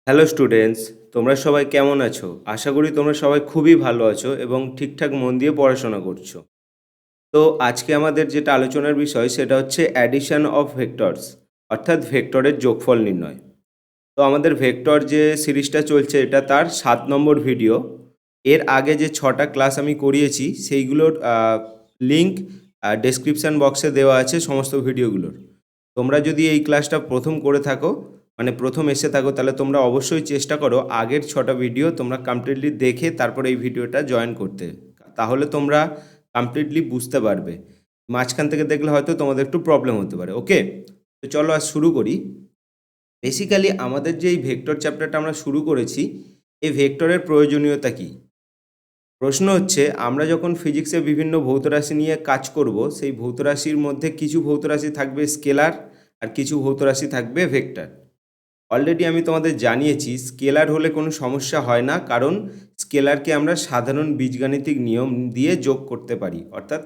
Hello students, তোমরা সবাই কেমন আছো? আশা করি তোমরা সবাই খুবই ভালো আছো এবং ঠিকঠাক মন দিয়ে পড়াশোনা করছো। তো আজকে আমাদের যেটা আলোচনার বিষয় সেটা হচ্ছে অ্যাডিশন অফ ভেক্টরস, অর্থাৎ ভেক্টরের যোগফল নির্ণয়। তো আমাদের ভেক্টর যে সিরিজটা চলছে এটা তার 7 নম্বর ভিডিও। এর আগে যে 6টা ক্লাস আমি করিয়েছি সেইগুলোর লিঙ্ক ডেসক্রিপশান বক্সে দেওয়া আছে সমস্ত ভিডিওগুলোর। তোমরা যদি এই ক্লাসটা প্রথম করে থাকো, মানে প্রথম এসে থাকো, তাহলে তোমরা অবশ্যই চেষ্টা করো আগের 6টা ভিডিও তোমরা কমপ্লিটলি দেখে তারপর এই ভিডিওটা জয়েন করতে। তাহলে তোমরা কমপ্লিটলি বুঝতে পারবে। মাঝখান থেকে দেখলে হয়তো তোমাদের একটু প্রবলেম হতে পারে। ওকে, তো চলো আজ শুরু করি। বেসিক্যালি আমাদের যে এই ভেক্টর চ্যাপ্টারটা আমরা শুরু করেছি, এই ভেক্টরের প্রয়োজনীয়তা কী? প্রশ্ন হচ্ছে, আমরা যখন ফিজিক্সে বিভিন্ন ভৌত রাশি নিয়ে কাজ করব, সেই ভৌত রাশির মধ্যে কিছু ভৌত রাশি থাকবে স্কেলার আর কিছু ভৌত রাশি থাকবে ভেক্টর। অলরেডি আমি তোমাদের জানিয়েছি স্কেলার হলে কোনো সমস্যা হয় না, কারণ স্কেলারকে আমরা সাধারণ বীজগাণিতিক নিয়ম দিয়ে যোগ করতে পারি। অর্থাৎ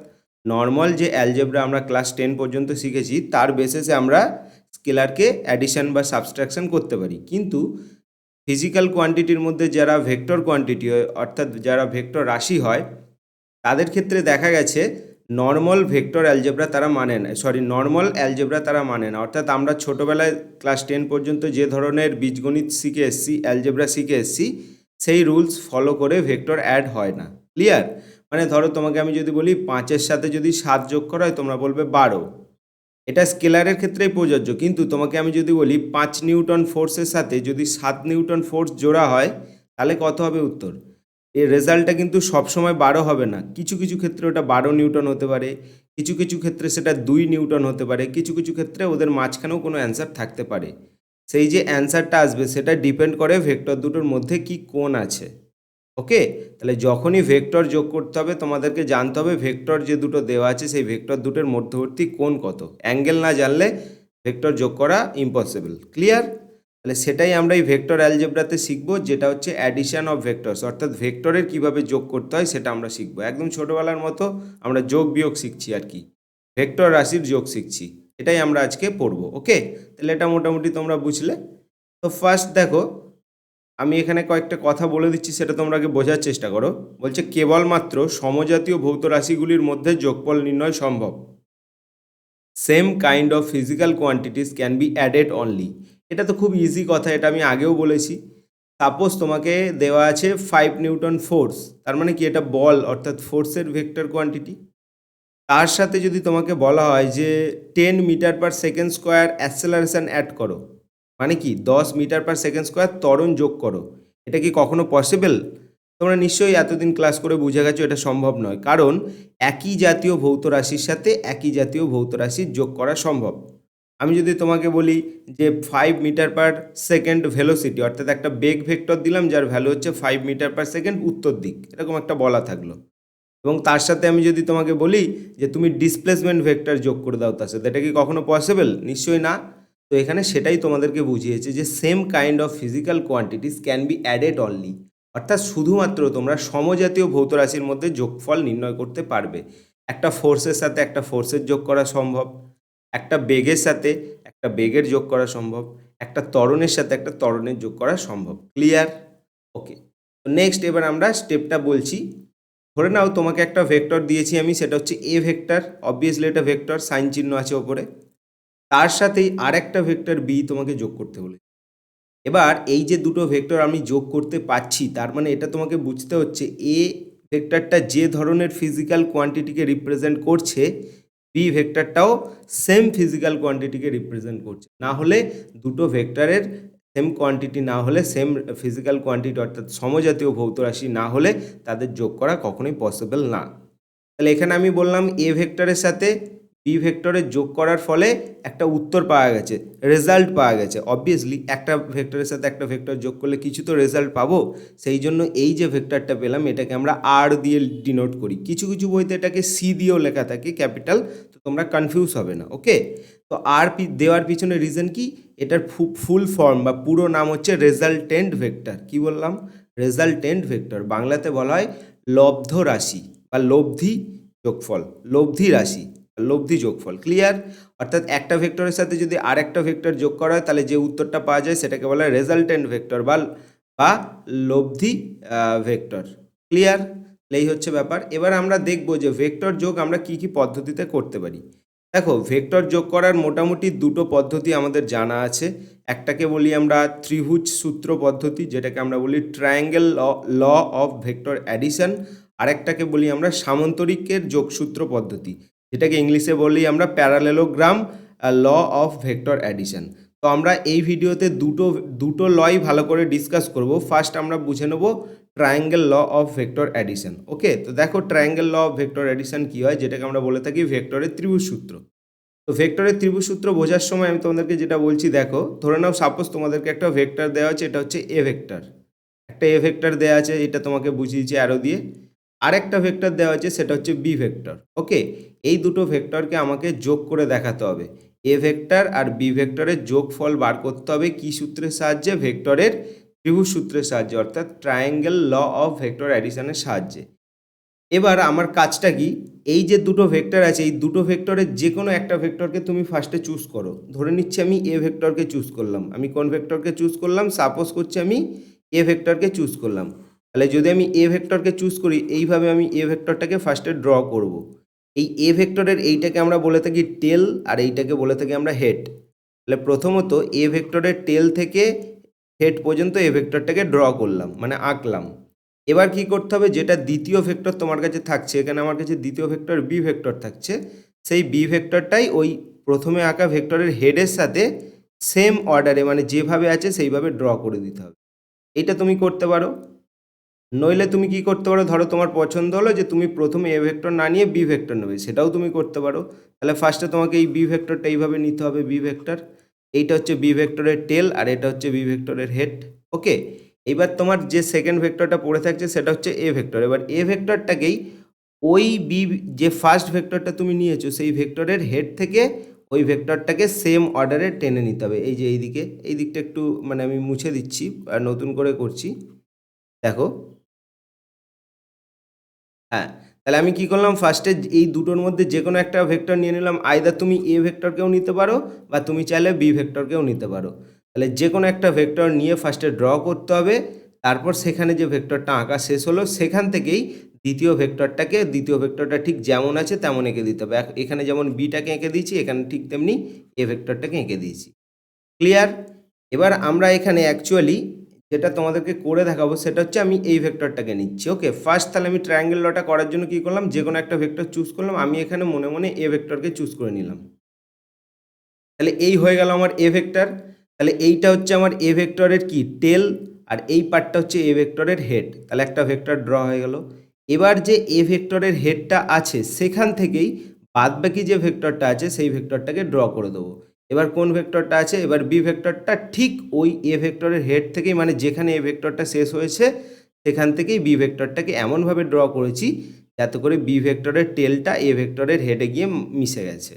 নর্মাল যে অ্যালজেব্রা আমরা ক্লাস 10 পর্যন্ত শিখেছি তার বেসিসে আমরা স্কেলারকে অ্যাডিশন বা সাবস্ট্রাকশন করতে পারি। কিন্তু ফিজিক্যাল কোয়ান্টিটির মধ্যে যারা ভেক্টর কোয়ান্টিটি হয়, অর্থাৎ যারা ভেক্টর রাশি হয়, তাদের ক্ষেত্রে দেখা গেছে নর্মাল ভেক্টর অ্যালজেব্রা তারা মানে না, নর্মাল অ্যালজেব্রা তারা মানে না। অর্থাৎ আমরা ছোটোবেলায় ক্লাস 10 পর্যন্ত যে ধরনের বীজগণিত শিখে এসেছি, অ্যালজেব্রা শিখে এসেছি, সেই রুলস ফলো করে ভেক্টর অ্যাড হয় না। ক্লিয়ার? মানে ধরো তোমাকে আমি যদি বলি 5-এর সাথে যদি 7 যোগ করা হয়, তোমরা বলবে 12। এটা স্কেলারের ক্ষেত্রেই প্রযোজ্য। কিন্তু তোমাকে আমি যদি বলি 5 নিউটন ফোর্সের সাথে যদি 7 নিউটন ফোর্স জোড়া হয়, তাহলে কত হবে উত্তর? এর রেজাল্টটা কিন্তু সবসময় 12 হবে না। কিছু কিছু ক্ষেত্রে ওটা 12 নিউটন হতে পারে, কিছু কিছু ক্ষেত্রে সেটা 2 নিউটন হতে পারে, কিছু কিছু ক্ষেত্রে ওদের মাঝখানেও কোনো অ্যান্সার থাকতে পারে। সেই যে অ্যান্সারটা আসবে সেটা ডিপেন্ড করে ভেক্টর দুটোর মধ্যে কি কোণ আছে। ওকে, তাহলে যখনই ভেক্টর যোগ করতে হবে তোমাদেরকে জানতে হবে ভেক্টর যে দুটো দেওয়া আছে সেই ভেক্টর দুটোর মধ্যবর্তী কোণ কত। অ্যাঙ্গেল না জানলে ভেক্টর যোগ করা ইম্পসিবল। ক্লিয়ার? তাহলে সেটাই আমরা এই ভেক্টর অ্যালজেব্রাতে শিখবো, যেটা হচ্ছে অ্যাডিশন অফ ভেক্টরস, অর্থাৎ ভেক্টরের কিভাবে যোগ করতে হয় সেটা আমরা শিখবো। একদম ছোটোবেলার মতো আমরা যোগ বিয়োগ শিখছি আর কি, ভেক্টর রাশির যোগ শিখছি। এটাই আমরা আজকে পড়বো। ওকে, তাহলে এটা মোটামুটি তোমরা বুঝলে। তো ফার্স্ট দেখো, আমি এখানে কয়েকটা কথা বলে দিচ্ছি, সেটা তোমরা আগে বোঝার চেষ্টা করো। বলছে কেবলমাত্র সমজাতীয় ভৌত রাশিগুলির মধ্যে যোগফল নির্ণয় সম্ভব। Same kind of physical quantities can be added only. এটা তো খুব ইজি কথা, এটা আমি আগেও বলেছি। সাপোজ তোমাকে দেওয়া আছে 5 নিউটন ফোর্স, তার মানে কি এটা বল, অর্থাৎ ফোর্সের ভেক্টর কোয়ান্টিটি। তার সাথে যদি তোমাকে বলা হয় যে 10 metre per second square acceleration add করো, মানে কি 10 মিটার পার সেকেন্ড স্কোয়ার ত্বরণ যোগ করো, এটা কি কখনো পসিবল? তোমরা নিশ্চয়ই এতদিন ক্লাস করে বুঝে গেছো এটা সম্ভব নয়, কারণ একই জাতীয় ভৌত রাশির সাথে একই জাতীয় ভৌত রাশির যোগ করা সম্ভব। আমি যদি তোমাকে বলি যে 5 মিটার পার সেকেন্ড ভেলোসিটি, অর্থাৎ একটা বেগ ভেক্টর দিলাম যার ভ্যালু হচ্ছে 5 মিটার পার সেকেন্ড উত্তর দিক, এরকম একটা বলা থাকলো, এবং তার সাথে আমি যদি তোমাকে বলি যে তুমি ডিসপ্লেসমেন্ট ভেক্টর যোগ করে দাও তার সাথে, এটা কি কখনো পসিবল? নিশ্চয়ই না। তো এখানে সেটাই তোমাদেরকে বুঝিয়েছে যে same kind of physical quantities can be added only, অর্থাৎ শুধুমাত্র তোমরা সমজাতীয় ভৌত রাশির মধ্যে যোগফল নির্ণয় করতে পারবে। একটা ফোর্সের সাথে একটা ফোর্সের যোগ করা সম্ভব, একটা বেগের সাথে একটা বেগের যোগ করা সম্ভব, একটা ত্বরণের সাথে একটা ত্বরণের যোগ করা সম্ভব। ক্লিয়ার? ওকে, তো নেক্সট এবার আমরা স্টেপটা বলছি। ধরে নাও তোমাকে একটা ভেক্টর দিয়েছি আমি, সেটা হচ্ছে এ ভেক্টর, অবভিয়াসলি এটা ভেক্টর, সাইন চিহ্ন আছে ওপরে। তার সাথেই আরেকটা ভেক্টর বি তোমাকে যোগ করতে বলে। এবার এই যে দুটো ভেক্টর আমি যোগ করতে পারছি, তার মানে এটা তোমাকে বুঝতে হচ্ছে এ ভেক্টরটা যে ধরনের ফিজিক্যাল কোয়ান্টিটিকে রিপ্রেজেন্ট করছে, বি ভেক্টরটাও সেম ফিজিক্যাল কোয়ান্টিটিকে রিপ্রেজেন্ট করছে। না হলে দুটো ভেক্টরের সেম কোয়ান্টিটি না হলে, সেম ফিজিক্যাল কোয়ান্টিটি অর্থাৎ সমজাতীয় ভৌত রাশি না হলে তাদের যোগ করা কখনোই পসিবল না। তাহলে এখানে আমি বললাম এ ভেক্টরের সাথে বি ভেক্টরের যোগ করার ফলে একটা উত্তর পাওয়া গেছে, রেজাল্ট পাওয়া গেছে। অবভিয়াসলি একটা ভেক্টরের সাথে একটা ভেক্টর যোগ করলে কিছু তো রেজাল্ট পাবো, সেই জন্য এই যে ভেক্টরটা পেলাম এটাকে আমরা আর দিয়ে ডিনোট করি। কিছু কিছু বইতে এটাকে সি দিয়েও লেখা থাকে ক্যাপিটাল, তো তোমরা কনফিউজ হবে না। ওকে, তো আর দেওয়ার পিছনে রিজন কি? এটার ফুল ফর্ম বা পুরো নাম হচ্ছে রেজাল্টেন্ট ভেক্টর। কি বললাম? Resultant vector. বাংলাতে বলা হয় লব্ধ রাশি বা লব্ধি যোগফল, লব্ধি রাশি, লব্ধি যোগফল। ক্লিয়ার? অর্থাৎ একটা ভেক্টরের সাথে যদি আরেকটা ভেক্টর যোগ করা হয় তাহলে যে উত্তরটা পাওয়া যায় সেটাকে বলা হয় রেজাল্টেন্ট ভেক্টর বা লব্ধি ভেক্টর। ক্লিয়ার? এই হচ্ছে ব্যাপার। এবার আমরা দেখব যে ভেক্টর যোগ আমরা কি কি পদ্ধতিতে করতে পারি। দেখো, ভেক্টর যোগ করার মোটামুটি দুটো পদ্ধতি আমাদের জানা আছে। একটাকে বলি আমরা ত্রিভুজ সূত্র পদ্ধতি, যেটাকে আমরা বলি triangle law of vector addition. আরেকটাকে বলি আমরা সামান্তরিকের যোগসূত্র পদ্ধতি, যেটাকে ইংলিশে বলি আমরা parallelogram law of vector addition. তো আমরা এই ভিডিওতে দুটো লই ভালো করে ডিসকাস করব। ফার্স্ট আমরা বুঝে নেব triangle law of vector addition. Okay, তো দেখো triangle law of vector addition কী হয়, যেটাকে আমরা বলে থাকি ভেক্টরের ত্রিভুজ সূত্র। তো ভেক্টরের ত্রিভুজ সূত্র বোঝার সময় আমি তোমাদেরকে যেটা বলছি, দেখো ধরে নাও সাপোজ তোমাদেরকে একটা ভেক্টর দেওয়া আছে, এটা হচ্ছে এ ভেক্টর। একটা এ ভেক্টর দেওয়া আছে, এটা তোমাকে বুঝিয়েছি অ্যারো দিয়ে। আরেকটা ভেক্টর দেওয়া আছে, সেটা হচ্ছে বি ভেক্টর। ওকে, এই দুটো ভেক্টরকে আমাকে যোগ করে দেখাতে হবে। এ ভেক্টর আর বি ভেক্টরের যোগফল বার করতে হবে কি সূত্রের সাহায্যে? ভেক্টরের ত্রিভুজ সূত্রের সাহায্যে, অর্থাৎ ট্রায়াঙ্গেল ল অফ ভেক্টর অ্যাডিশনের সাহায্যে। এবার আমার কাজটা কি, এই যে দুটো ভেক্টর আছে, এই দুটো ভেক্টরের যে কোনো একটা ভেক্টরকে তুমি ফার্স্টে চুজ করো। ধরে নিচ্ছি আমি এ ভেক্টরকে চুজ করলাম। আমি কোন ভেক্টরকে চুজ করলাম? সাপোজ করছি আমি এ ভেক্টরকে চুজ করলাম। তাহলে যদি আমি এ ভেক্টরকে চুজ করি, এইভাবে আমি এ ভেক্টরটাকে ফার্স্টে ড্র করব। এই এ ভেক্টরের এইটাকে আমরা বলে থাকি টেল, আর এইটাকে বলে থাকি আমরা হেড। তাহলে প্রথমত এ ভেক্টরের টেল থেকে হেড পর্যন্ত এ ভেক্টরটাকে ড্র করলাম, মানে আঁকলাম। এবার কি করতে হবে, যেটা দ্বিতীয় ভেক্টর তোমার কাছে থাকছে, এখানে আমার কাছে দ্বিতীয় ভেক্টর বি ভেক্টর থাকছে, সেই বি ভেক্টরটাই ওই প্রথমে আঁকা ভেক্টরের হেডের সাথে সেম অর্ডারে, মানে যেভাবে আছে সেইভাবে ড্র করে দিতে হবে। এটা তুমি করতে পারো। নইলে তুমি কি করতে পারো, ধরো তোমার পছন্দ হলো যে তুমি প্রথমে এ ভেক্টর না নিয়ে বি ভেক্টর নেবে, সেটাও তুমি করতে পারো। তাহলে ফার্স্টে তোমাকে এই বি ভেক্টরটা এইভাবে নিতে হবে, বি ভেক্টর। এইটা হচ্ছে বি ভেক্টরের টেল, আর এটা হচ্ছে বি ভেক্টরের হেড। ওকে, এবার তোমার যে সেকেন্ড ভেক্টরটা পড়ে থাকছে সেটা হচ্ছে এ ভেক্টর। এবার এ ভেক্টরটাকেই ওই যে ফার্স্ট ভেক্টরটা তুমি নিয়েছো সেই ভেক্টরের হেড থেকে ওই ভেক্টরটাকে সেম অর্ডারে টেনে নিতে হবে। এই যে এইদিকে, এই দিকটা একটু মানে আমি মুছে দিচ্ছি আর নতুন করে করছি। দেখো, হ্যাঁ, তাহলে আমি কি করলাম, ফার্স্টে এই দুটোর মধ্যে যে কোনো একটা ভেক্টর নিয়ে নিলাম। আইদার তুমি এ ভেক্টরকেও নিতে পারো বা তুমি চাইলে বি ভেক্টরকেও নিতে পারো। তাহলে যে কোনো একটা ভেক্টর নিয়ে ফার্স্টে ড্র করতে হবে। তারপর সেখানে যে ভেক্টরটা আঁকা শেষ হলো সেখান থেকেই দ্বিতীয় ভেক্টরটা ঠিক যেমন আছে তেমন এঁকে দিতে হবে। এখানে যেমন বিটাকে এঁকে দিয়েছি, এখানে ঠিক তেমনি এ ভেক্টরটাকে এঁকে দিয়েছি। ক্লিয়ার? এবার আমরা এখানে অ্যাকচুয়ালি যেটা তোমাদেরকে করে দেখাবো সেটা হচ্ছে আমি এই ভেক্টরটাকে নিচ্ছি। ওকে, ফার্স্ট তাহলে আমি ট্রায়াঙ্গেল লটা করার জন্য কি করলাম, যে কোনো একটা ভেক্টর চুজ করলাম। আমি এখানে মনে মনে এ ভেক্টরকে চুজ করে নিলাম। তাহলে এই হয়ে গেল আমার এ ভেক্টর। তাহলে এইটা হচ্ছে আমার এ ভেক্টরের কি টেল, আর এই পার্টটা হচ্ছে এ ভেক্টরের হেড। তাহলে একটা ভেক্টর ড্র হয়ে গেল। এবার যে এ ভেক্টরের হেডটা আছে সেখান থেকেই বাদবাকি যে ভেক্টরটা আছে সেই ভেক্টরটাকে ড্র করে দেবো। এবার কোন ভেক্টরটা আছে, এবার বি ভেক্টরটা ঠিক ওই এ ভেক্টরের হেড থেকেই, মানে যেখানে এ ভেক্টরটা শেষ হয়েছে সেখান থেকেই বি ভেক্টরটাকে এমনভাবে ড্র করেছি যাতে করে বি ভেক্টরের টেলটা এ ভেক্টরের হেডে গিয়ে মিশে গেছে।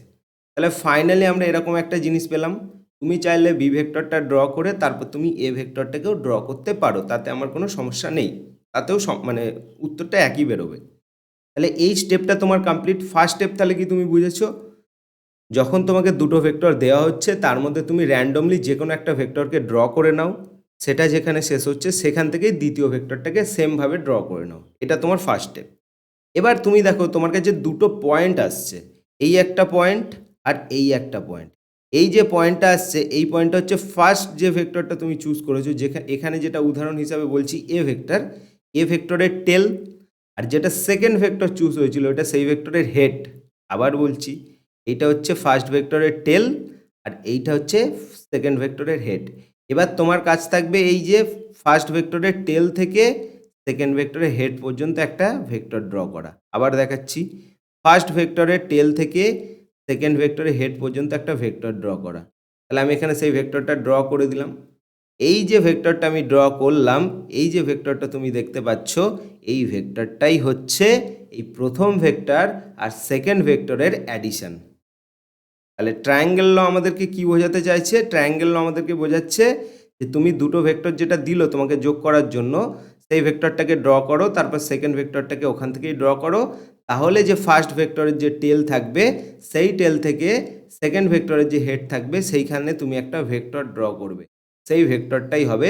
তাহলে ফাইনালি আমরা এরকম একটা জিনিস পেলাম। তুমি চাইলে বি ভেক্টরটা ড্র করে তারপর তুমি এ ভেক্টরটাকেও ড্র করতে পারো, তাতে আমার কোনো সমস্যা নেই। তাতেও মানে উত্তরটা একই বেরোবে। তাহলে এই স্টেপটা তোমার কমপ্লিট। ফার্স্ট স্টেপ তাহলে কি তুমি বুঝেছো, যখন তোমাকে দুটো ভেক্টর দেওয়া হচ্ছে তার মধ্যে তুমি র্যান্ডমলি যে কোনো একটা ভেক্টরকে ড্র করে নাও, সেটা যেখানে শেষ হচ্ছে সেখান থেকেই দ্বিতীয় ভেক্টরটাকে সেমভাবে ড্র করে নাও। এটা তোমার ফার্স্ট স্টেপ। এবার তুমি দেখো তোমার কাছে দুটো পয়েন্ট আসছে, এই একটা পয়েন্ট আর এই একটা পয়েন্ট। এই যে পয়েন্টটা আসছে এই পয়েন্টটা হচ্ছে ফার্স্ট যে ভেক্টরটা তুমি চুজ করেছো, এখানে যেটা উদাহরণ হিসাবে বলছি এ ভেক্টর, এ ভেক্টরের টেল। আর যেটা সেকেন্ড ভেক্টর চুজ হয়েছিল ওটা সেই ভেক্টরের হেড। আবার বলছি, এইটা হচ্ছে ফার্স্ট ভেক্টরের টেল আর এইটা হচ্ছে সেকেন্ড ভেক্টরের হেড। এবার তোমার কাজ থাকবে এই যে ফার্স্ট ভেক্টরের টেল থেকে সেকেন্ড ভেক্টরের হেড পর্যন্ত একটা ভেক্টর ড্র করা। আবার দেখাচ্ছি, ফার্স্ট ভেক্টরের টেল থেকে সেকেন্ড ভেক্টরের হেড পর্যন্ত একটা ভেক্টর ড্র করা। তাহলে আমি এখানে সেই ভেক্টরটা ড্র করে দিলাম। এই যে ভেক্টরটা আমি ড্র করলাম, এই যে ভেক্টরটা তুমি দেখতে পাচ্ছ, এই ভেক্টরটাই হচ্ছে এই প্রথম ভেক্টর আর সেকেন্ড ভেক্টরের অ্যাডিশন। তাহলে ট্রায়াঙ্গেল ল আমাদেরকে কি বোঝাতে চাইছে, ট্রায়াঙ্গেল ল আমাদেরকে বোঝাচ্ছে যে তুমি দুটো ভেক্টর যেটা দিল তোমাকে যোগ করার জন্য সেই ভেক্টরটাকে ড্র করো, তারপর সেকেন্ড ভেক্টরটাকে ওখান থেকেই ড্র করো, তাহলে যে ফার্স্ট ভেক্টরের যে টেল থাকবে সেই টেল থেকে সেকেন্ড ভেক্টরের যে হেড থাকবে সেইখানে তুমি একটা ভেক্টর ড্র করবে, সেই ভেক্টরটাই হবে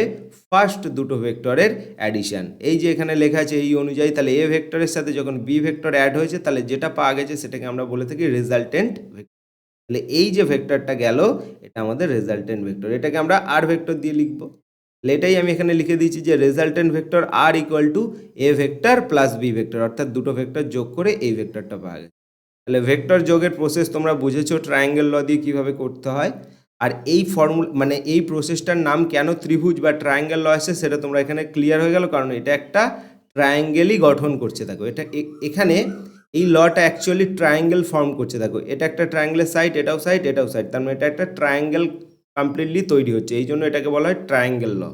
ফার্স্ট দুটো ভেক্টরের অ্যাডিশন। এই যে এখানে লেখা আছে এই অনুযায়ী, তাহলে এ ভেক্টরের সাথে যখন বি ভেক্টর অ্যাড হয়েছে তাহলে যেটা পাওয়া গেছে সেটাকে আমরা বলে থাকি রেজাল্টেন্ট ভেক্টর। তাহলে এই যে ভেক্টরটা গেল এটা আমাদের রেজাল্টেন্ট ভেক্টর, এটাকে আমরা আর ভেক্টর দিয়ে লিখবো। এটাই আমি এখানে লিখে দিয়েছি যে resultant vector R equal to A vector plus B vector, অর্থাৎ দুটো ভেক্টর যোগ করে এই ভেক্টরটা পাওয়া গেছে। তাহলে ভেক্টর যোগের প্রসেস তোমরা বুঝেছো ট্রায়াঙ্গেল ল দিয়ে কীভাবে করতে হয়। আর এই ফর্মুলা মানে এই প্রসেসটার নাম কেন ত্রিভুজ বা ট্রায়াঙ্গেল ল আসে সেটা তোমরা এখানে ক্লিয়ার হয়ে গেল, কারণ এটা একটা ট্রায়াঙ্গেলই গঠন করছে। দেখো এটা এখানে এই লটা অ্যাকচুয়ালি ট্রায়াঙ্গেল ফর্ম করছে। দেখো এটা একটা ট্রায়াঙ্গেলের সাইড, এটাও সাইড, এটাও সাইড, তার মানে এটা একটা ট্রায়াঙ্গেল কমপ্লিটলি তৈরি হচ্ছে, এই জন্য এটাকে বলা হয় ট্রায়াঙ্গেল ল।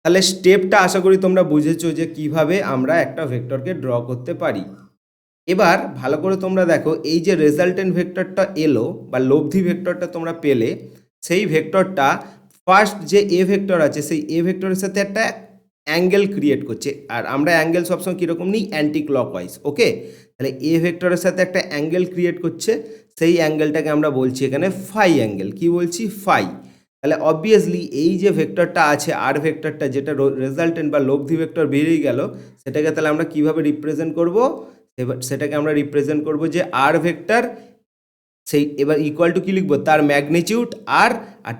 তাহলে স্টেপটা আশা করি তোমরা বুঝেছো যে কিভাবে আমরা একটা ভেক্টরকে ড্র করতে পারি। এবার ভালো করে তোমরা দেখো এই যে রেজাল্টেন্ট ভেক্টরটা এলো বা লব্ধি ভেক্টরটা তোমরা পেলে, সেই ভেক্টরটা ফার্স্ট যে এ ভেক্টর আছে সেই এ ভেক্টরের সাথে একটা অ্যাঙ্গেল ক্রিয়েট করছে। আর আমরা অ্যাঙ্গেল সবসময় কীরকম নিই, অ্যান্টি ক্লকওয়াইজ। ওকে, তাহলে এ ভেক্টরের সাথে একটা অ্যাঙ্গেল ক্রিয়েট করছে, সেই অ্যাঙ্গেলটাকে আমরা বলছি এখানে ফাই অ্যাঙ্গেল। কি বলছি? ফাই। তাহলে অবভিয়াসলি এই যে ভেক্টরটা আছে আর ভেক্টরটা, যেটা রেজাল্টেন্ট বা লব্ধি ভেক্টর বেরিয়ে গেল, সেটাকে তাহলে আমরা কিভাবে রিপ্রেজেন্ট করব? সেটাকে আমরা রিপ্রেজেন্ট করব যে আর ভেক্টর, সেই এবার ইকুয়াল টু কী লিখবো, তার ম্যাগনিটিউড আর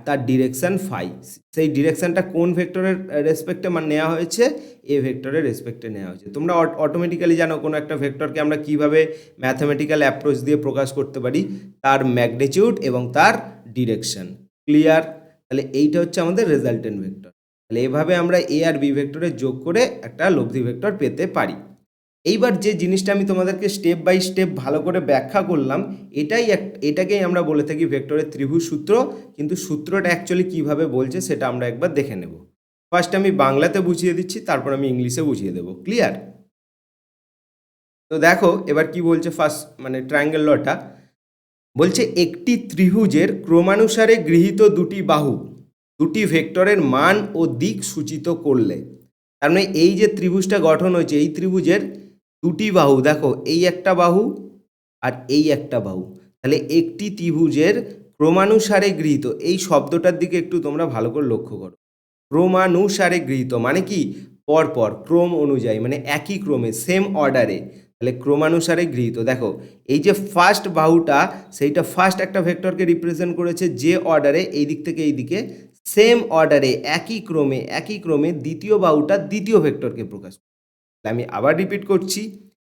তার ডিরেকশান ফাই। সেই ডিরেকশানটা কোন ভেক্টরের রেসপেক্টে মানে নেওয়া হয়েছে? এ ভেক্টরের রেসপেক্টে নেওয়া হয়েছে। তোমরা অটোমেটিক্যালি জানো কোনো একটা ভেক্টরকে আমরা কিভাবে ম্যাথামেটিক্যাল অ্যাপ্রোচ দিয়ে প্রকাশ করতে পারি, তার ম্যাগনিটিউড এবং তার ডিরেকশান। ক্লিয়ার? তাহলে এইটা হচ্ছে আমাদের রেজাল্টেন্ট ভেক্টর। তাহলে এভাবে আমরা এ আর বি ভেক্টরে যোগ করে একটা লব্ধি ভেক্টর পেতে পারি। এইবার যে জিনিসটা আমি তোমাদেরকে স্টেপ বাই স্টেপ ভালো করে ব্যাখ্যা করলাম, এটাকেই আমরা বলে থাকি ভেক্টরের ত্রিভুজ সূত্র। কিন্তু সূত্রটা অ্যাকচুয়ালি কীভাবে বলছে সেটা আমরা একবার দেখে নেব। ফার্স্ট আমি বাংলাতে বুঝিয়ে দিচ্ছি, তারপর আমি ইংলিশে বুঝিয়ে দেবো। ক্লিয়ার? তো দেখো এবার কি বলছে ফার্স্ট মানে ট্রায়াঙ্গেল লটা বলছে, একটি ত্রিভুজের ক্রমানুসারে গৃহীত দুটি বাহু দুটি ভেক্টরের মান ও দিক সূচিত করলে। তার মানে এই যে ত্রিভুজটা গঠন হয়েছে, এই ত্রিভুজের দুটি বাহু, দেখো এই একটা বাহু আর এই একটা বাহু, তাহলে একটি ত্রিভুজের ক্রমানুসারে গৃহীত, এই শব্দটার দিকে একটু তোমরা ভালো করে লক্ষ্য করো। ক্রমানুসারে গৃহীত মানে কি? পরপর, ক্রম অনুযায়ী, মানে একই ক্রমে, সেম অর্ডারে। তাহলে ক্রমানুসারে গৃহীত, দেখো এই যে ফার্স্ট বাহুটা, সেইটা ফার্স্ট একটা ভেক্টরকে রিপ্রেজেন্ট করেছে যে অর্ডারে, এই দিক থেকে এই দিকে সেম অর্ডারে একই ক্রমে দ্বিতীয় বাহুটা দ্বিতীয় ভেক্টরকে প্রকাশ করে। আমি আবার রিপিট করছি,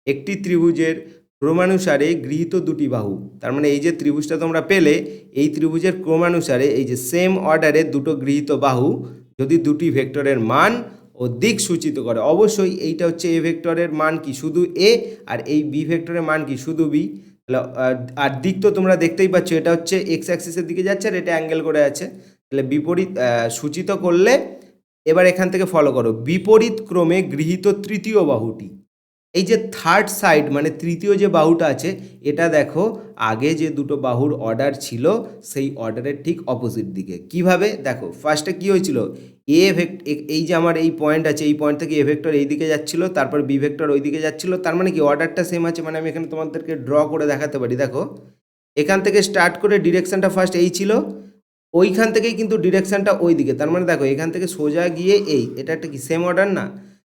একটি ত্রিভুজের ক্রমানুসারে গৃহীত দুটি বাহু, তার মানে এই যে ত্রিভুজটা তোমরা পেলে, এই ত্রিভুজের ক্রমানুসারে এই যে সেম অর্ডারে দুটো গৃহীত বাহু যদি দুটি ভেক্টরের মান ও দিক সূচিত করে, অবশ্যই এইটা হচ্ছে এ ভেক্টরের মান কি? শুধু এ, আর এই বি ভেক্টরের মান কি? শুধু বি। আর দিক তো তোমরা দেখতেই পাচ্ছ, এটা হচ্ছে এক্স অ্যাক্সিসের দিকে যাচ্ছে আর এটা অ্যাঙ্গেল করে আছে। তাহলে বিপরীত সূচিত করলে, এবার এখান থেকে ফলো করো, বিপরীত ক্রমে গৃহীত তৃতীয় বাহুটি, এই যে থার্ড সাইড মানে তৃতীয় যে বাহুটা আছে, এটা দেখো আগে যে দুটো বাহুর অর্ডার ছিল সেই অর্ডারের ঠিক অপোজিট দিকে। কিভাবে? দেখো ফার্স্টে কি হয়েছিল, এই যে আমার এই পয়েন্ট আছে, এই পয়েন্ট থেকে এ ভেক্টর এই দিকে যাচ্ছিল, তারপর বি ভেক্টর ওই দিকে যাচ্ছিল, তার মানে কি অর্ডারটা সেম আছে। মানে আমি এখানে তোমাদেরকে ড্র করে দেখাতে পারি। দেখো এখান থেকে স্টার্ট করে ডিরেকশানটা ফার্স্ট এই ছিল, ওইখান থেকেই কিন্তু ডিরেকশানটা ওই দিকে, তার মানে দেখো এখান থেকে সোজা গিয়ে এটা একটা কি সেম অর্ডার না?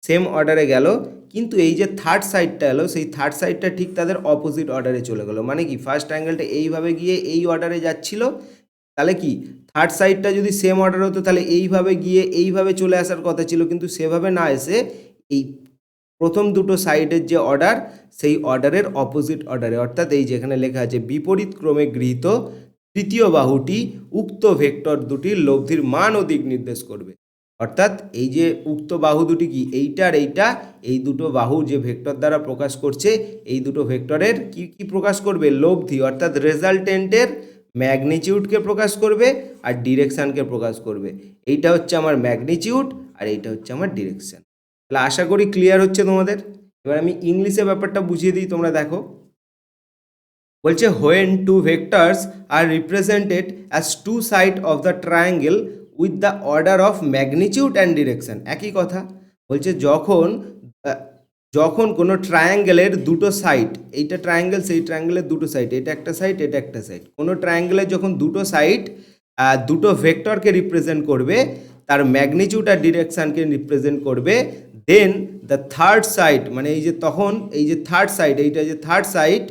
সেম অর্ডারে গেল, কিন্তু এই যে থার্ড সাইডটা এলো, সেই থার্ড সাইডটা ঠিক তাদের অপোজিট অর্ডারে চলে গেলো। মানে কি ফার্স্ট অ্যাঙ্গেলটা এইভাবে গিয়ে এই অর্ডারে যাচ্ছিল, তাহলে কি থার্ড সাইডটা যদি সেম অর্ডার হতো তাহলে এইভাবে গিয়ে এইভাবে চলে আসার কথা ছিল, কিন্তু সেভাবে না এসে এই প্রথম দুটো সাইডের যে অর্ডার, সেই অর্ডারের অপোজিট অর্ডারে, অর্থাৎ এই যেখানে লেখা আছে বিপরীত ক্রমে গৃহীত তৃতীয় বাহুটি উক্ত ভেক্টর দুটির লব্ধির মান ও দিক নির্দেশ করবে। অর্থাৎ এই যে উক্ত বাহু দুটি কি, এইটা আর এইটা, এই দুটো বাহু যে ভেক্টর দ্বারা প্রকাশ করছে, এই দুটো ভেক্টরের কি কি প্রকাশ করবে? লব্ধি, অর্থাৎ রেজাল্টেন্টের ম্যাগনিটিউডকে প্রকাশ করবে আর ডিরেকশানকে প্রকাশ করবে। এইটা হচ্ছে আমার ম্যাগনিটিউড আর এইটা হচ্ছে আমার ডিরেকশান। তাহলে আশা করি ক্লিয়ার হচ্ছে তোমাদের। এবার আমি ইংলিশে ব্যাপারটা বুঝিয়ে দিই, তোমরা দেখো। বলছে when two vectors are represented as two sides of the triangle with the order of magnitude and direction, একই কথা। বলছে যখন যখন কোনো ট্রায়াঙ্গেলের দুটো সাইড, এইটা ট্রায়াঙ্গেল, সেই ট্রায়াঙ্গেলের দুটো সাইড, এটা একটা সাইড, এটা একটা সাইড, কোনো ট্রায়াঙ্গেলের যখন দুটো সাইড দুটো ভেক্টরকে রিপ্রেজেন্ট করবে, তার ম্যাগনিটিউড আর ডিরেকশানকে রিপ্রেজেন্ট করবে, দেন দ্য থার্ড সাইড, মানে এই যে তখন এই যে থার্ড সাইড, এইটা যে third side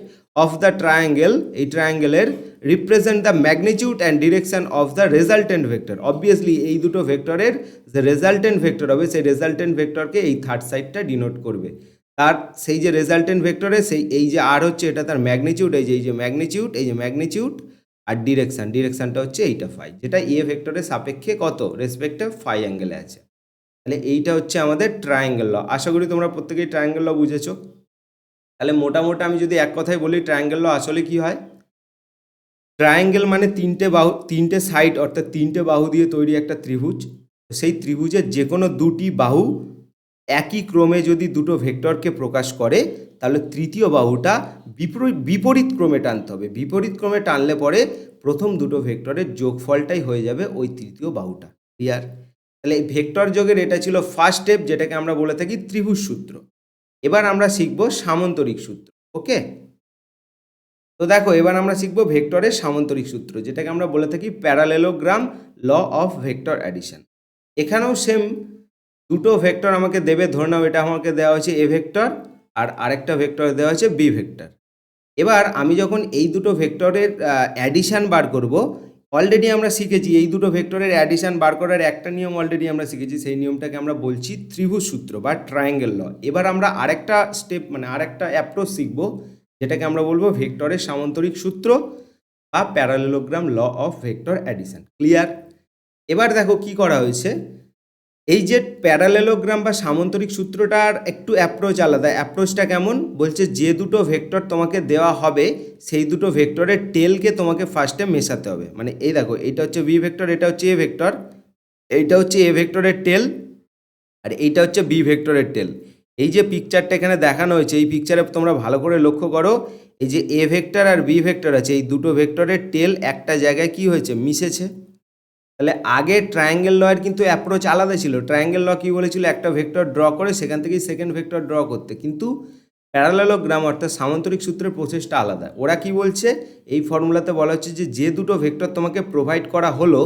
of the triangle, এই ট্রায়াঙ্গেলের represent the magnitude and direction of the resultant vector. Obviously এই দুটো ভেক্টরের যে রেজাল্টেন্ট ভেক্টর হবে, সেই রেজাল্টেন্ট ভেক্টরকে এই থার্ড সাইডটা ডিনোট করবে। তার সেই যে রেজাল্টেন্ট ভেক্টরে সেই এই যে আর হচ্ছে এটা তার ম্যাগনিটিউড, এই যে ম্যাগনিটিউড, এই যে ম্যাগনিটিউড, আর ডিরেকশানটা হচ্ছে এইটা ফাই, যেটা এ ভেক্টরের সাপেক্ষে কত রেসপেক্টিভ ফাই অ্যাঙ্গেলে আছে। তাহলে এইটা হচ্ছে আমাদের ট্রায়াঙ্গেল ল। আশা করি তোমরা প্রত্যেকেই ট্রায়াঙ্গেল ল বুঝেছো। তাহলে মোটামুটি আমি যদি এক কথায় বলি, ট্রায়াঙ্গেল ল আসলে কি হয়? ট্রায়াঙ্গেল মানে তিনটে সাইড, অর্থাৎ তিনটে বাহু দিয়ে তৈরি একটা ত্রিভুজ। সেই ত্রিভুজের যে কোনো দুটি বাহু একই ক্রমে যদি দুটো ভেক্টরকে প্রকাশ করে, তাহলে তৃতীয় বাহুটা বিপরীত ক্রমে টানতে হবে। বিপরীত ক্রমে টানলে পরে প্রথম দুটো ভেক্টরের যোগফলটাই হয়ে যাবে ওই তৃতীয় বাহুটা। ক্লিয়ার? তাহলে এই ভেক্টর যোগের এটা ছিল ফার্স্ট স্টেপ, যেটাকে আমরা বলে থাকি ত্রিভুজ সূত্র। এবার আমরা শিখব সামন্তরিক সূত্র। ওকে, তো দেখো এবার আমরা শিখব ভেক্টরের সামন্তরিক সূত্র, যেটাকে আমরা বলে থাকি parallelogram law of vector addition. এখানেও সেম দুটো ভেক্টর আমাকে দেবে, ধরে নাও এটা আমাকে দেওয়া হয়েছে এ ভেক্টর, আর আরেকটা ভেক্টর দেওয়া হয়েছে বি ভেক্টর। এবার আমি যখন এই দুটো ভেক্টরের অ্যাডিশান বার করব, অলরেডি আমরা শিখেছি এই দুটো ভেক্টরের অ্যাডিশান বার করার একটা নিয়ম অলরেডি আমরা শিখেছি, সেই নিয়মটাকে আমরা বলছি ত্রিভুজ সূত্র বা ট্রায়াঙ্গেল ল। এবার আমরা আরেকটা স্টেপ মানে আরেকটা অ্যাপ্রোচ শিখব, যেটাকে আমরা বলবো ভেক্টরের সামন্তরিক সূত্র বা parallelogram law of vector addition. Clear? এবার দেখো কি করা হয়েছে, এই যে প্যারালেলোগ্রাম বা সামন্তরিক সূত্রটার একটু অ্যাপ্রোচ আলাদা। অ্যাপ্রোচটা কেমন? বলছে যে দুটো ভেক্টর তোমাকে দেওয়া হবে, সেই দুটো ভেক্টরের টেলকে তোমাকে ফার্স্টে মেশাতে হবে। মানে এই দেখো, এইটা হচ্ছে বি ভেক্টর, এটা হচ্ছে এ ভেক্টর, এইটা হচ্ছে এ ভেক্টরের টেল, আর এইটা হচ্ছে বি ভেক্টরের টেল। এই যে পিকচারটা এখানে দেখানো হয়েছে, এই পিকচারে তোমরা ভালো করে লক্ষ্য করো, এই যে এ ভেক্টর আর বি ভেক্টর আছে, এই দুটো ভেক্টরের টেল একটা জায়গায় কি হয়েছে, মিশেছে। তাহলে আগে ট্রায়াঙ্গেল লয়ের কিন্তু অ্যাপ্রোচ আলাদা ছিল। ট্রায়াঙ্গেল ল কী বলেছিল, একটা ভেক্টর ড্র করে সেখান থেকেই সেকেন্ড ভেক্টর ড্র করতে, কিন্তু প্যারালেলোগ্রাম অর্থাৎ সামন্তরিক সূত্রের প্রসেসটা আলাদা। ওরা কি বলছে, এই ফর্মুলাতে বলা হচ্ছে যে দুটো ভেক্টর তোমাকে প্রোভাইড করা হলো,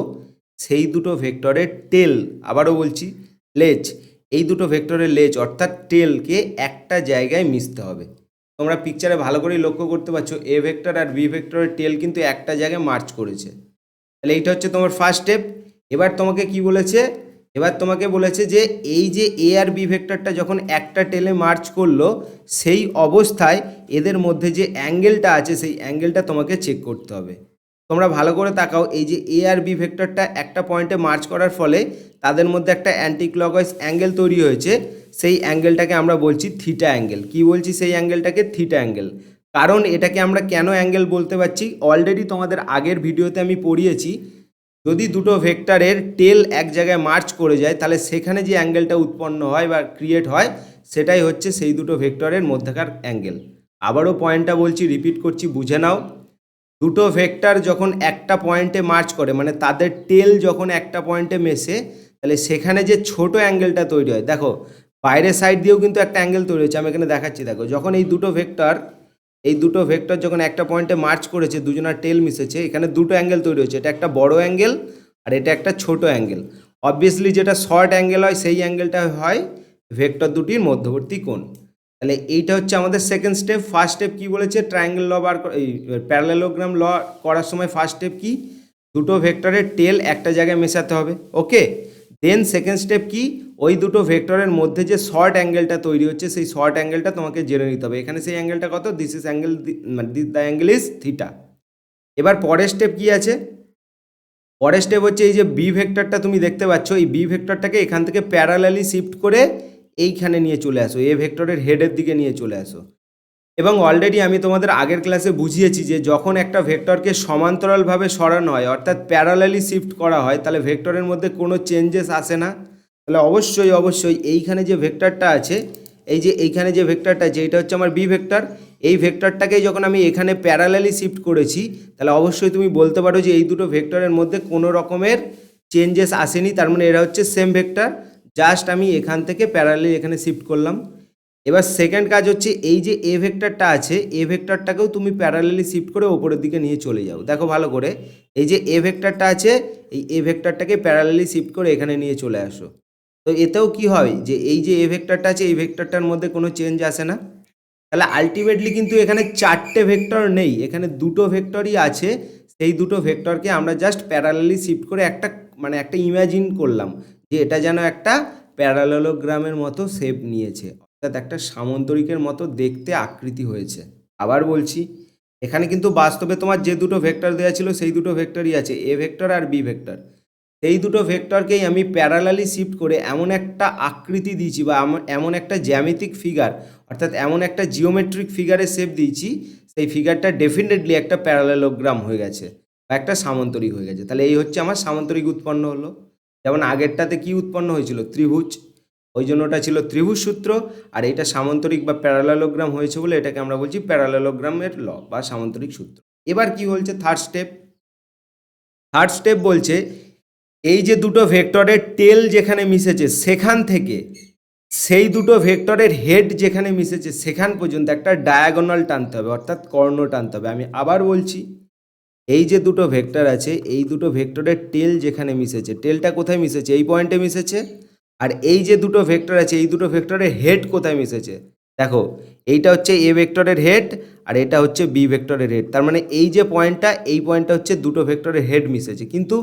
সেই দুটো ভেক্টরের টেল, আবারও বলছি লেজ, এই দুটো ভেক্টরের লেজ অর্থাৎ টেলকে একটা জায়গায় মিশতে হবে। তোমরা পিকচারে ভালো করেই লক্ষ্য করতে পারছো, এ ভেক্টর আর বি ভেক্টরের টেল কিন্তু একটা জায়গায় মার্চ করেছে। তাহলে এইটা হচ্ছে তোমার ফার্স্ট স্টেপ। এবার তোমাকে কি বলেছে, এবার তোমাকে বলেছে যে এই যে এ আর বি ভেক্টরটা যখন একটা টেলে মার্চ করলো, সেই অবস্থায় এদের মধ্যে যে অ্যাঙ্গেলটা আছে, সেই অ্যাঙ্গেলটা তোমাকে চেক করতে হবে। তোমরা ভালো করে তাকাও, এই যে এ আর বি ভেক্টরটা একটা পয়েন্টে মার্চ করার ফলে তাদের মধ্যে একটা অ্যান্টিক্লকওয়াইজ অ্যাঙ্গেল তৈরি হয়েছে, সেই অ্যাঙ্গেলটাকে আমরা বলছি থিটা অ্যাঙ্গেল। কি বলছি, সেই অ্যাঙ্গেলটাকে থিটা অ্যাঙ্গেল। কারণ এটাকে আমরা কেন অ্যাঙ্গেল বলতে পারছি, অলরেডি তোমাদের আগের ভিডিওতে আমি পড়িয়েছি, যদি দুটো ভেক্টরের টেল এক জায়গায় মার্চ করে যায়, তাহলে সেখানে যে অ্যাঙ্গেলটা উৎপন্ন হয় বা ক্রিয়েট হয়, সেটাই হচ্ছে সেই দুটো ভেক্টরের মধ্যেকার অ্যাঙ্গেল। আবারও পয়েন্টটা বলছি, রিপিট করছি, বুঝে নাও। দুটো ভেক্টর যখন একটা পয়েন্টে মার্চ করে, মানে তাদের টেল যখন একটা পয়েন্টে মেশে, তাহলে সেখানে যে ছোট অ্যাঙ্গেলটা তৈরি হয়, দেখো বাইরের সাইড দিয়েও কিন্তু একটা অ্যাঙ্গেল তৈরি হচ্ছে, আমি এখানে দেখাচ্ছি। দেখো যখন এই দুটো ভেক্টর যখন একটা পয়েন্টে মার্চ করেছে, দুজনের টেল মিশেছে, এখানে দুটো অ্যাঙ্গেল তৈরি হচ্ছে, এটা একটা বড় অ্যাঙ্গেল আর এটা একটা ছোট অ্যাঙ্গেল। অবভিয়াসলি যেটা শর্ট অ্যাঙ্গেল হয়, সেই অ্যাঙ্গেলটা হয় ভেক্টর দুটির মধ্যবর্তী কোণ। তাহলে এইটা হচ্ছে আমাদের সেকেন্ড স্টেপ। ফার্স্ট স্টেপ কি বলেছে, ট্রায়াঙ্গেল ল বার এই প্যারালেলোগ্রাম ল করার সময় ফার্স্ট স্টেপ কি, দুটো ভেক্টরের টেল একটা জায়গায় মেশাতে হবে। ওকে, দেন সেকেন্ড স্টেপ কি, ওই দুটো ভেক্টরের মধ্যে যে শর্ট অ্যাঙ্গেলটা তৈরি হচ্ছে, সেই শর্ট অ্যাঙ্গেলটা তোমাকে জেনে নিতে হবে। এখানে সেই অ্যাঙ্গেলটা কত, দিস ইজ অ্যাঙ্গেল, মানে দ্য অ্যাঙ্গেল ইজ থিটা। এবার পরের স্টেপ কি আছে, পরের স্টেপ হচ্ছে এই যে বি ভেক্টরটা তুমি দেখতে পাচ্ছ, এই বি ভেক্টরটাকে এখান থেকে প্যারালালি শিফট করে এইখানে নিয়ে চলে আসো, এ ভেক্টরের হেডের দিকে নিয়ে চলে আসো। এবং অলরেডি আমি তোমাদের আগের ক্লাসে বুঝিয়েছি যে যখন একটা ভেক্টরকে সমান্তরালভাবে সরানো হয়, অর্থাৎ প্যারালালি শিফট করা হয়, তাহলে ভেক্টরের মধ্যে কোনো চেঞ্জেস আসে না। তাহলে অবশ্যই এইখানে যে ভেক্টরটা আছে, এই যে এইখানে যে ভেক্টরটা আছে, এইটা হচ্ছে আমার বি ভেক্টর। এই ভেক্টরটাকেই যখন আমি এখানে প্যারালালি শিফট করেছি, তাহলে অবশ্যই তুমি বলতে পারো যে এই দুটো ভেক্টরের মধ্যে কোনো রকমের চেঞ্জেস আসেনি, তার মানে এরা হচ্ছে সেম ভেক্টর, জাস্ট আমি এখান থেকে প্যারালালি এখানে শিফট করলাম। এবার সেকেন্ড কাজ হচ্ছে এই যে এ ভেক্টরটা আছে, এ ভেক্টরটাকেও তুমি প্যারালালি শিফট করে ওপরের দিকে নিয়ে চলে যাও। দেখো ভালো করে, এই যে এ ভেক্টরটা আছে, এই এ ভেক্টরটাকে প্যারালালি শিফট করে এখানে নিয়ে চলে আসো। তো এতেও কি হয় যে এই যে এ ভেক্টরটা আছে, এই ভেক্টরটার মধ্যে কোনো চেঞ্জ আসে না। তাহলে আলটিমেটলি কিন্তু এখানে চারটে ভেক্টর নেই, এখানে দুটো ভেক্টরই আছে। সেই দুটো ভেক্টরকে আমরা জাস্ট প্যারালালি শিফট করে একটা মানে একটা ইমাজিন করলাম যে এটা যেন একটা প্যারালেলোগ্রামের মতো শেপ নিয়েছে, অর্থাৎ একটা সামন্তরিকের মতো দেখতে আকৃতি হয়েছে। আবার বলছি, এখানে কিন্তু বাস্তবে তোমার যে দুটো ভেক্টর দেওয়া ছিল সেই দুটো ভেক্টরই আছে, এ ভেক্টর আর বি ভেক্টর। সেই দুটো ভেক্টরকেই আমি প্যারালালি শিফট করে এমন একটা আকৃতি দিয়েছি বা এমন একটা জ্যামিতিক ফিগার, অর্থাৎ এমন একটা জিওমেট্রিক ফিগারের শেপ দিয়েছি, সেই ফিগারটা ডেফিনেটলি একটা প্যারালেলোগ্রাম হয়ে গেছে বা একটা সামান্তরিক হয়ে গেছে। তাহলে এই হচ্ছে আমার সামান্তরিক উৎপন্ন হলো। যেমন আগেরটাতে কি উৎপন্ন হয়েছিল, ত্রিভুজ, ওই জন্য ওটা ছিল ত্রিভুজ সূত্র, আর এটা সামান্তরিক বা প্যারালেলোগ্রাম হয়েছে বলে এটাকে আমরা বলছি প্যারালেলোগ্রামের ল বা সামান্তরিক সূত্র। এবার কি বলছে থার্ড স্টেপ, থার্ড স্টেপ বলছে এই যে দুটো ভেক্টরের টেল যেখানে মিশেছে সেখান থেকে সেই দুটো ভেক্টরের হেড যেখানে মিশেছে সেখান পর্যন্ত একটা ডায়াগোনাল টানতে হবে, অর্থাৎ কর্ণ টানতে হবে। আমি আবার বলছি, এই যে দুটো ভেক্টর আছে, এই দুটো ভেক্টরের টেল যেখানে মিশেছে, টেলটা কোথায় মিশেছে, এই পয়েন্টে মিশেছে। আর এই যে দুটো ভেক্টর আছে, এই দুটো ভেক্টরের হেড কোথায় মিশেছে, দেখো এইটা হচ্ছে এ ভেক্টরের হেড আর এটা হচ্ছে বি ভেক্টরের হেড। তার মানে এই যে পয়েন্টটা, এই পয়েন্টটা হচ্ছে দুটো ভেক্টরের হেড মিশেছে, কিন্তু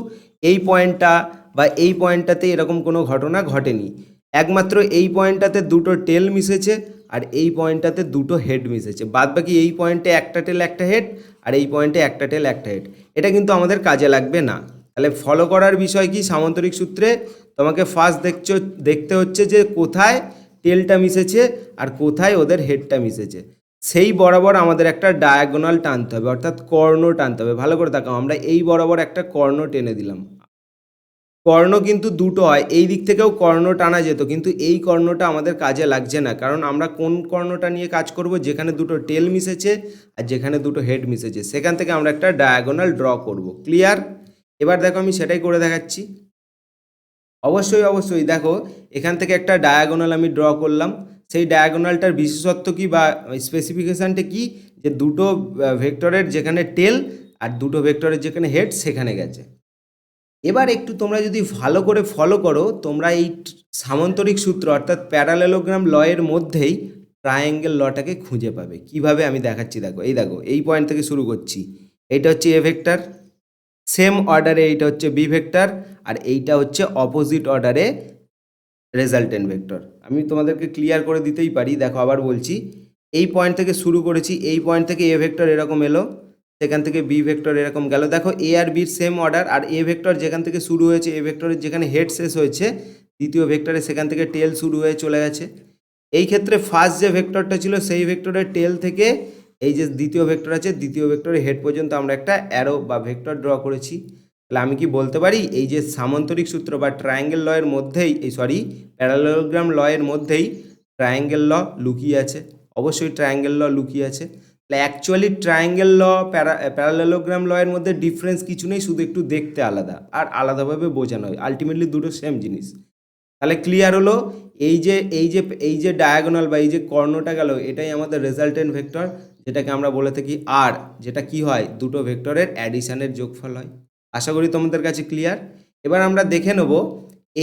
এই পয়েন্টটা বা এই পয়েন্টটাতে এরকম কোনো ঘটনা ঘটেনি। একমাত্র এই পয়েন্টটাতে দুটো টেল মিশেছে আর এই পয়েন্টটাতে দুটো হেড মিশেছে, বাদ বাকি এই পয়েন্টে একটা টেল একটা হেড আর এই পয়েন্টে একটা টেল একটা হেড। এটা কিন্তু আমাদের কাজে লাগবে না। তাহলে ফলো করার বিষয় কি, সামান্তরিক সূত্রে তোমাকে ফার্স্ট দেখতে হচ্ছে যে কোথায় টেলটা মিশেছে আর কোথায় ওদের হেডটা মিশেছে, সেই বরাবর আমাদের একটা ডায়াগোনাল টানতে হবে, অর্থাৎ কর্ণ টানতে হবে। ভালো করে তাকাও, আমরা এই বরাবর একটা কর্ণ টেনে দিলাম। কর্ণ কিন্তু দুটো হয়, এই দিক থেকেও কর্ণ টানা যেত, কিন্তু এই কর্ণটা আমাদের কাজে লাগছে না, কারণ আমরা কোন কর্ণটা নিয়ে কাজ করব, যেখানে দুটো টেল মিশেছে আর যেখানে দুটো হেড মিশেছে সেখান থেকে আমরা একটা ডায়াগোনাল ড্র করব। ক্লিয়ার? এবার দেখো আমি সেটাই করে দেখাচ্ছি। অবশ্যই দেখো, এখান থেকে একটা ডায়াগোনাল আমি ড্র করলাম। সেই ডায়াগোনালটার বিশেষত্ব কি বা স্পেসিফিকেশানটা কি, যে দুটো ভেক্টরের যেখানে টেল আর দুটো ভেক্টরের যেখানে হেড সেখানে গেছে। এবার একটু তোমরা যদি ভালো করে ফলো করো, তোমরা এই সামান্তরিক সূত্র অর্থাৎ প্যারালেলোগ্রাম লয়ের মধ্যেই ট্রায়াঙ্গেল লটাকে খুঁজে পাবে। কিভাবে আমি দেখাচ্ছি, দেখো এই পয়েন্ট থেকে শুরু করছি, এইটা হচ্ছে এ ভেক্টর, সেম অর্ডারে এইটা হচ্ছে বি ভেক্টর, আর এইটা হচ্ছে অপোজিট অর্ডারে রেজাল্টেন্ট ভেক্টর। আমি তোমাদেরকে ক্লিয়ার করে দিতেই পারি, দেখো আবার বলছি, এই পয়েন্ট থেকে শুরু করেছি, এই পয়েন্ট থেকে এ ভেক্টর এরকম এলো, সেখান থেকে বি ভেক্টর এরকম গেল। দেখো এ আর বির সেম অর্ডার, আর এ ভেক্টর যেখান থেকে শুরু হয়েছে, এ ভেক্টরের যেখানে হেড শেষ হয়েছে দ্বিতীয় ভেক্টরে, সেখান থেকে টেল শুরু হয়ে চলে গেছে। এই ক্ষেত্রে ফার্স্ট যে ভেক্টরটা ছিল সেই ভেক্টরের টেল থেকে এই যে দ্বিতীয় ভেক্টর আছে, দ্বিতীয় ভেক্টরের হেড পর্যন্ত আমরা একটা অ্যারো বা ভেক্টর ড্র করেছি। তাহলে আমি কি বলতে পারি, এই যে সামান্তরিক সূত্র বা ট্রায়াঙ্গেল লয়ের মধ্যেই, প্যারালেলোগ্রাম লয়ের মধ্যেই ট্রায়াঙ্গেল ল লুকিয়ে আছে। অবশ্যই ট্রায়াঙ্গেল ল লুকিয়ে আছে। তাহলে অ্যাকচুয়ালি ট্রায়াঙ্গেল ল প্যারালেলোগ্রাম লয়ের মধ্যে ডিফারেন্স কিছু নেই, শুধু একটু দেখতে আলাদা আর আলাদাভাবে বোঝানো হয়, আলটিমেটলি দুটো সেম জিনিস। তাহলে ক্লিয়ার হলো, এই যে ডায়াগোনাল বা এই যে কর্ণটা গেল, এটাই আমাদের রেজাল্টেন্ট ভেক্টর, যেটাকে আমরা বলে থাকি আর, যেটা কি হয়, দুটো ভেক্টরের অ্যাডিশনের যোগফল হয়। আশা করি তোমাদের কাছে ক্লিয়ার। এবার আমরা দেখে নেব,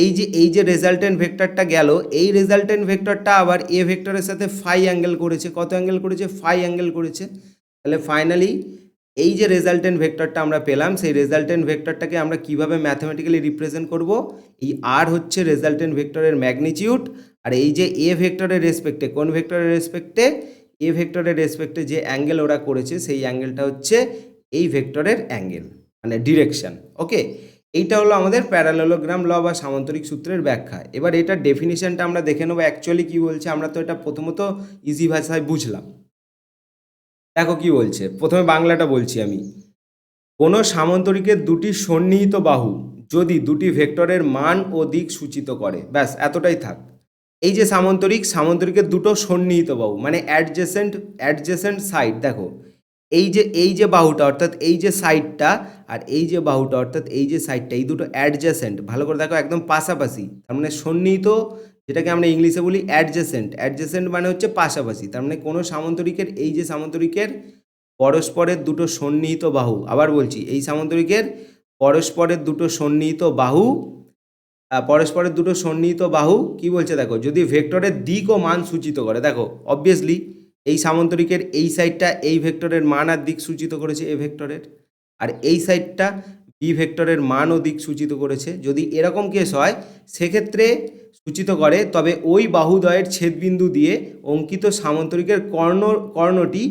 এই যে রেজাল্টেন্ট ভেক্টরটা গেল, এই রেজাল্টেন্ট ভেক্টরটা আবার এ ভেক্টরের সাথে ফাই অ্যাঙ্গেল করেছে। কত অ্যাঙ্গেল করেছে? ফাই অ্যাঙ্গেল করেছে। তাহলে ফাইনালি এই যে রেজাল্টেন্ট ভেক্টরটা আমরা পেলাম, সেই রেজাল্টেন্ট ভেক্টরটাকে আমরা কিভাবে ম্যাথমেটিক্যালি রিপ্রেজেন্ট করব, এই আর হচ্ছে রেজাল্টেন্ট ভেক্টরের ম্যাগনিটিউড, আর এই যে এ ভেক্টরের রেসপেক্টে, কোন ভেক্টরের রেসপেক্টে, এ ভেক্টরের রেসপেক্টে যে অ্যাঙ্গেল ওরা করেছে সেই অ্যাঙ্গেলটা হচ্ছে এই ভেক্টরের অ্যাঙ্গেল, মানে ডিরেকশন। ওকে, এইটা হলো আমাদের প্যারালেলোগ্রাম ল বা সামান্তরিক সূত্রের ব্যাখ্যা। এবার এটার ডেফিনিশনটা আমরা দেখে নেবো অ্যাকচুয়ালি কী বলছে। আমরা তো এটা প্রথমত ইজি ভাষায় বুঝলাম। দেখো কি বলছে, প্রথমে বাংলাটা বলছি আমি। কোনো সামান্তরিকের দুটি সন্নিহিত বাহু যদি দুটি ভেক্টরের মান ও দিক সূচিত করে, ব্যাস এতটাই থাক। এই যে সামান্তরিকের দুটো সন্নিহিত বাহু মানে অ্যাডজেসেন্ট সাইড, দেখো এই যে বাহুটা অর্থাৎ এই যে সাইডটা আর এই যে বাহুটা অর্থাৎ এই যে সাইডটা, এই দুটো অ্যাডজেসেন্ট, ভালো করে দেখো একদম পাশাপাশি, তার মানে সন্নিহিত যেটাকে আমরা ইংলিশে বলি অ্যাডজেসেন্ট। অ্যাডজেসেন্ট মানে হচ্ছে পাশাপাশি, তার মানে কোনো সামান্তরিকের এই যে সামান্তরিকের পরস্পরের দুটো সন্নিহিত বাহু, আবার বলছি এই সামান্তরিকের পরস্পরের দুটো সন্নিহিত বাহু, পরস্পরের দুটো সন্নিহিত বাহু কি বলছে দেখো, যদি ভেক্টরের দিক ও মান সূচিত করে, দেখো অবভিয়াসলি এই সামান্তরিকের এই সাইডটা এই ভেক্টরের মান আর দিক সূচিত করেছে এ ভেক্টরের, আর এই সাইডটা বি ভেক্টরের মান ও দিক সূচিত করেছে। যদি এরকম কেস হয় সেক্ষেত্রে সূচিত করে, তবে ওই বাহুদ্বয়ের ছেদবিন্দু দিয়ে অঙ্কিত সামান্তরিকের কর্ণটি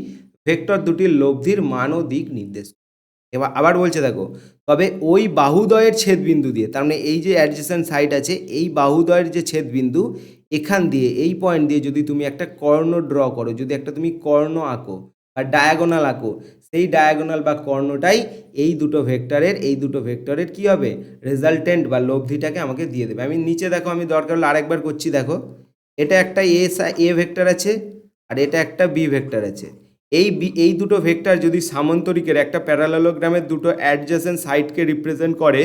ভেক্টর দুটির লব্ধির মান ও দিক নির্দেশ। এবার আবার বলছে দেখো, তবে ওই বাহুদ্বয়ের ছেদবিন্দু দিয়ে, তার মানে এই যে অ্যাডজেসেন্ট সাইড আছে এই বাহুদ্বয়ের যে ছেদবিন্দু, এখান দিয়ে এই পয়েন্ট দিয়ে যদি তুমি একটা কর্ণ ড্র করো, যদি একটা তুমি কর্ণ আঁকো বা ডায়াগোনাল আঁকো, সেই ডায়াগোনাল বা কর্ণটাই এই দুটো ভেক্টরের কি হবে, রেজাল্টেন্ট বা লব্ধিটাকে আমাকে দিয়ে দেবে। আমি নিচে দেখো, আমি দরকার হলে আরেকবার করছি, দেখো এটা একটা এ ভেক্টর আছে আর এটা একটা বি ভেক্টর আছে। এই দুটো ভেক্টর যদি সামান্তরিকের একটা প্যারালেলোগ্রামের দুটো অ্যাডজেসেন্ট সাইডকে রিপ্রেজেন্ট করে,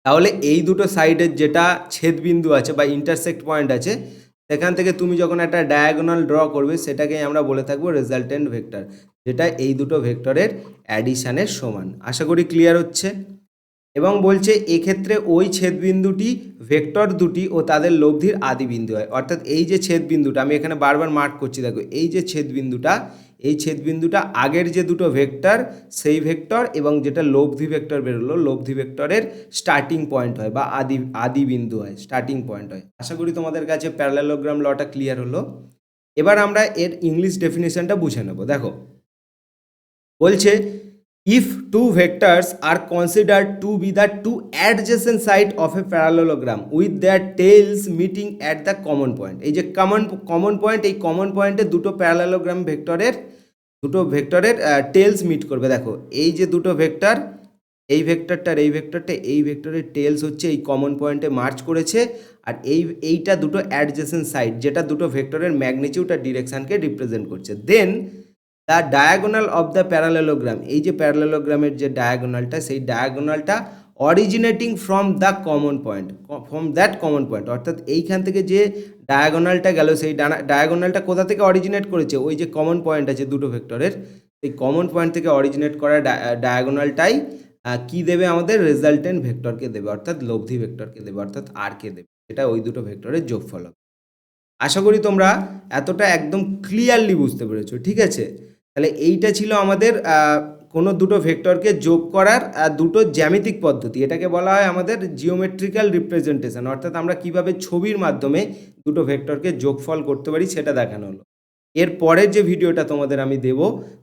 তাহলে এই দুটো সাইডের যেটা ছেদবিন্দু আছে বা ইন্টারসেক্ট পয়েন্ট আছে, সেখান থেকে তুমি যখন একটা ডায়াগোনাল ড্র করবে সেটাকেই আমরা বলে থাকবো রেজাল্টেন্ট ভেক্টর, যেটা এই দুটো ভেক্টরের অ্যাডিশানের সমান। আশা করি ক্লিয়ার হচ্ছে। এবং বলছে এক্ষেত্রে ওই ছেদবিন্দুটি ভেক্টর দুটি ও তাদের লব্ধির আদি বিন্দু হয়। অর্থাৎ এই যে ছেদবিন্দুটা আমি এখানে বারবার মার্ক করছি, দেখো এই যে ছেদবিন্দুটা আগের যে দুটো ভেক্টর সেই ভেক্টর এবং যেটা লব্ধি ভেক্টর বেরোলো, লব্ধি ভেক্টরের স্টার্টিং পয়েন্ট হয় বা আদি বিন্দু হয়, স্টার্টিং পয়েন্ট হয়। আশা করি তোমাদের কাছে প্যারালেলোগ্রাম লটা ক্লিয়ার হলো। এবার আমরা এর ইংলিশ ডেফিনেশনটা বুঝে নেব। দেখো বলছে, if two vectors are considered to be the two adjacent side of a parallelogram with their tails meeting at the common point, এই যে কমন পয়েন্ট, এই কমন পয়েন্টে দুটো প্যারালেলোগ্রাম ভেক্টরের টেলস মিট করবে। দেখো এই যে দুটো ভেক্টর, এই ভেক্টরের টেলস হচ্ছে এই কমন পয়েন্টে মার্চ করেছে, আর এইটা দুটো অ্যাডজেসেন্ট সাইড যেটা দুটো ভেক্টরের ম্যাগনিটিউড আর ডিরেকশনকে রিপ্রেজেন্ট করছে। Then the diagonal of the parallelogram, এই যে প্যারালেলোগ্রামের যে ডায়াগোনালটা, সেই ডায়াগোনালটা originating from that common point, অর্থাৎ এইখান থেকে যে ডায়াগোনালটা গেল, সেই ডায়াগোনালটা কোথা থেকে অরিজিনেট করেছে, ওই যে কমন পয়েন্ট আছে দুটো ভেক্টরের, সেই কমন পয়েন্ট থেকে অরিজিনেট করা ডায়াগোনালটাই কি দেবে আমাদের, রেজাল্টেন্ট ভেক্টরকে দেবে, অর্থাৎ লব্ধি ভেক্টরকে দেবে, অর্থাৎ আরকে দেবে, এটা ওই দুটো ভেক্টরের যোগফল হবে। আশা করি তোমরা এতটা একদম ক্লিয়ারলি বুঝতে পেরেছো, ঠিক আছে? তাহলে এইটা ছিল আমাদের কোনো দুটো ভেক্টরকে যোগ করার দুটো জ্যামিতিক পদ্ধতি, এটাকে বলা হয় আমাদের জিওমেট্রিক্যাল রিপ্রেজেন্টেশন, অর্থাৎ আমরা কিভাবে ছবির মাধ্যমে দুটো ভেক্টরকে যোগফল করতে পারি সেটা দেখানো হলো। এর পরের যে ভিডিওটা তোমাদের আমি দেব,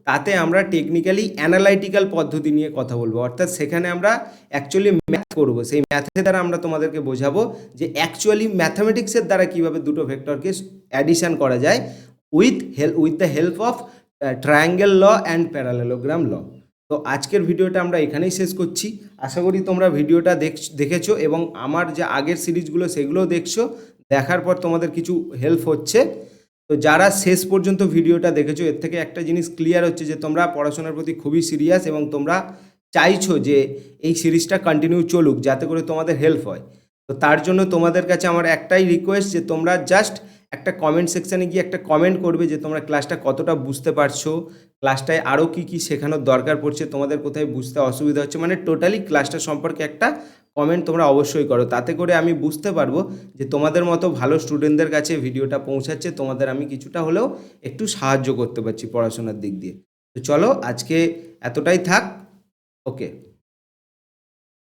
তাতে আমরা টেকনিক্যালি অ্যানালাইটিক্যাল পদ্ধতি নিয়ে কথা বলবো, অর্থাৎ সেখানে আমরা অ্যাকচুয়ালি ম্যাথ করবো, সেই ম্যাথের দ্বারা আমরা তোমাদেরকে বোঝাবো যে অ্যাকচুয়ালি ম্যাথামেটিক্সের দ্বারা কীভাবে দুটো ভেক্টরকে অ্যাডিশন করা যায় with the help of triangle law and parallelogram law. তো আজকের ভিডিওটা আমরা এখানেই শেষ করছি। আশা করি তোমরা ভিডিওটা দেখেছো এবং আমার যে আগের সিরিজগুলো সেগুলোও দেখছো, দেখার পর তোমাদের কিছু হেল্প হচ্ছে। তো যারা শেষ পর্যন্ত ভিডিওটা দেখেছো, এর থেকে একটা জিনিস ক্লিয়ার হচ্ছে যে তোমরা পড়াশোনার প্রতি খুবই সিরিয়াস এবং তোমরা চাইছো যে এই সিরিজটা কন্টিনিউ চলুক, যাতে করে তোমাদের হেল্প হয়। তো তার জন্য তোমাদের কাছে আমার একটাই রিকোয়েস্ট যে তোমরা জাস্ট একটা কমেন্ট সেকশানে গিয়ে একটা কমেন্ট করবে যে তোমরা ক্লাসটা কতটা বুঝতে পারছো, ক্লাসটায় আরও কী শেখানোর দরকার পড়ছে, তোমাদের কোথায় বুঝতে অসুবিধা হচ্ছে, মানে টোটালি ক্লাসটা সম্পর্কে একটা কমেন্ট তোমরা অবশ্যই করো, তাতে করে আমি বুঝতে পারবো যে তোমাদের মতো ভালো স্টুডেন্টদের কাছে ভিডিওটা পৌঁছাচ্ছে, তোমাদের আমি কিছুটা হলেও একটু সাহায্য করতে পারছি পড়াশোনার দিক দিয়ে। তো চলো আজকে এতটাই থাক, ওকে।